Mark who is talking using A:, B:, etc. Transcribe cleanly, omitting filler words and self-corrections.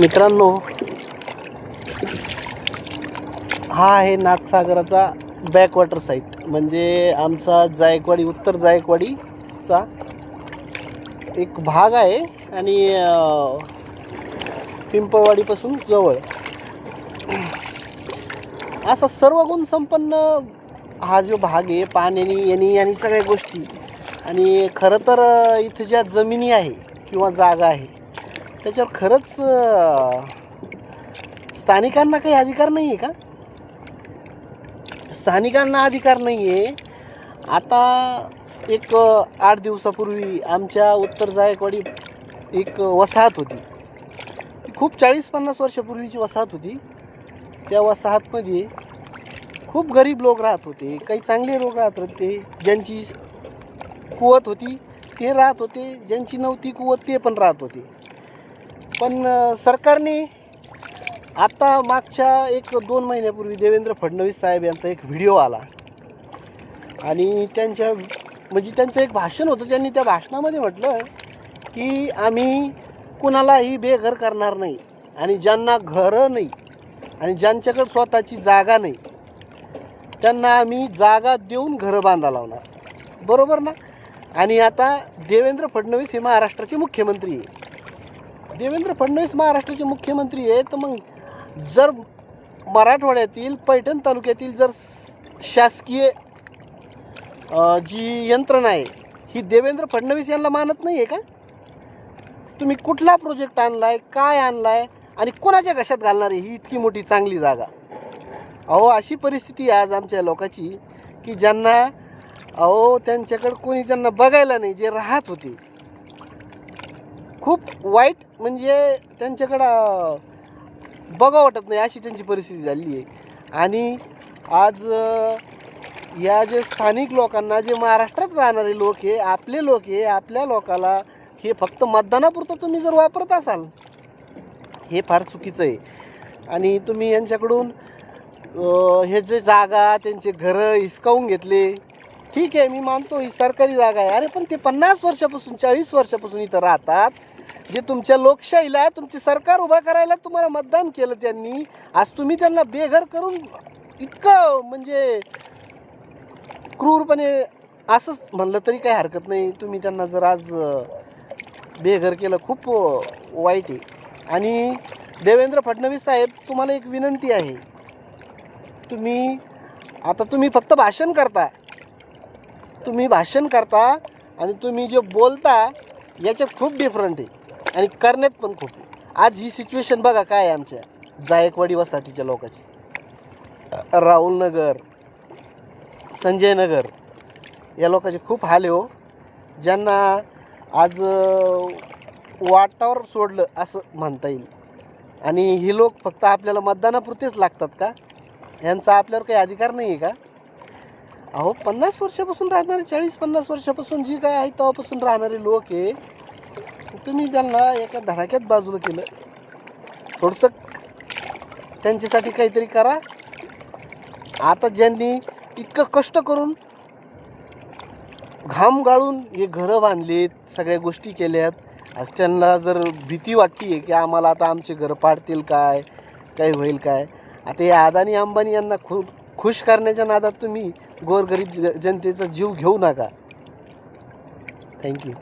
A: मित्रांनो, हा आहे नाथसागराचा बॅकवॉटर साईट, म्हणजे आमचा जायकवाडी, उत्तर जायकवाडीचा एक भाग आहे आणि पिंपळवाडीपासून जवळ असा सर्व गुण संपन्न हा जो भाग आहे, पाण्याने यांनी आणि सगळ्या गोष्टी. आणि खरं तर इथं ज्या जमिनी आहे किंवा जागा आहे त्याच्यावर खरंच स्थानिकांना काही अधिकार नाही आहे का? स्थानिकांना अधिकार नाही आहे. आता एक 8 दिवसापूर्वी आमच्या उत्तर जायकवाडी एक वसाहत होती. खूप 40-50 वर्षापूर्वीची वसाहत होती. त्या वसाहतमध्ये खूप गरीब लोक राहत होते, काही चांगले लोक राहत होते. ज्यांची कुवत होती ते राहत होते, ज्यांची नव्हती कुवत ते पण राहत होते. पण सरकारने आता मागच्या 1-2 महिन्यापूर्वी देवेंद्र फडणवीस साहेब यांचा एक व्हिडिओ आला आणि त्यांचं एक भाषण होतं. त्यांनी त्या भाषणामध्ये म्हटलं की आम्ही कुणालाही बेघर करणार नाही आणि ज्यांना घरं नाही आणि ज्यांच्याकडे स्वतःची जागा नाही त्यांना आम्ही जागा देऊन घरं बांधा लावणार. बरोबर ना? आणि आता देवेंद्र फडणवीस हे महाराष्ट्राचे मुख्यमंत्री आहे. देवेंद्र फडणवीस महाराष्ट्राचे मुख्यमंत्री आहे, तर मग जर मराठवाड्यातील पैठण तालुक्यातील जर शासकीय जी यंत्रणा आहे ही देवेंद्र फडणवीस यांना मानत नाही आहे का? तुम्ही कुठला प्रोजेक्ट आणलाय, काय आणलाय आणि कोणाच्या घशात घालणार आहे ही इतकी मोठी चांगली जागा? अहो, अशी परिस्थिती आहे आज आमच्या लोकांची की ज्यांना त्यांच्याकडं कोणी त्यांना बघायला नाही, जे राहत होते. खूप वाईट, म्हणजे त्यांच्याकडं बघा वाटत नाही अशी त्यांची परिस्थिती झाली आहे. आणि आज या जे स्थानिक लोकांना, जे महाराष्ट्रात राहणारे लोक हे आपले लोक आहे, आपल्या लोकाला हे फक्त मतदानापुरतं तुम्ही जर वापरत असाल हे फार चुकीचं आहे. आणि तुम्ही यांच्याकडून हे जे जागा, त्यांचे घरं हिसकावून घेतले. ठीक आहे, मी मानतो ही सरकारी जागा आहे. अरे पण ते 50 वर्षापासून 40 वर्षापासून इथं राहतात, जे तुमच्या लोकशाहीला, तुमची सरकार उभा करायला तुम्हाला मतदान केलं त्यांनी. आज तुम्ही त्यांना बेघर करून इतकं, म्हणजे क्रूरपणे असंच म्हणलं तरी काही हरकत नाही, तुम्ही त्यांना जर आज बेघर केलं, खूप वाईट आहे. आणि देवेंद्र फडणवीस साहेब, तुम्हाला एक विनंती आहे, तुम्ही फक्त भाषण करता, आणि तुम्ही जे बोलता याच्यात खूप डिफरंट आहे आणि करण्यात पण खूप आहे. आज ही सिच्युएशन बघा काय आहे आमच्या जायकवाडी वसाहतीच्या लोकांची. राहुल नगर, संजय नगर या लोकांचे खूप हाल आहे हो. ज्यांना आज वाटावर सोडलं असं म्हणता येईल. आणि ही लोक फक्त आपल्याला मतदानापुरतेच लागतात का? यांचा आपल्यावर काही अधिकार नाही आहे का? अहो, 50 वर्षापासून राहणारे, 40-50 वर्षापासून जी काय आहे तेव्हापासून राहणारे लोक आहे, तुम्ही त्यांना एका धडाक्यात बाजूला केलं. थोडंसं त्यांच्यासाठी काहीतरी करा. आता ज्यांनी इतकं कष्ट करून, घाम गाळून हे घरं बांधलेत, सगळ्या गोष्टी केल्यात, आज त्यांना जर भीती वाटते आहे की आम्हाला आता आमचे घरं पाडतील काय, काय होईल काय. आता हे अदानी अंबानी यांना खुश करण्याच्या नादात तुम्ही गोरगरीब जनतेचा जीव घेऊ नका. थँक्यू.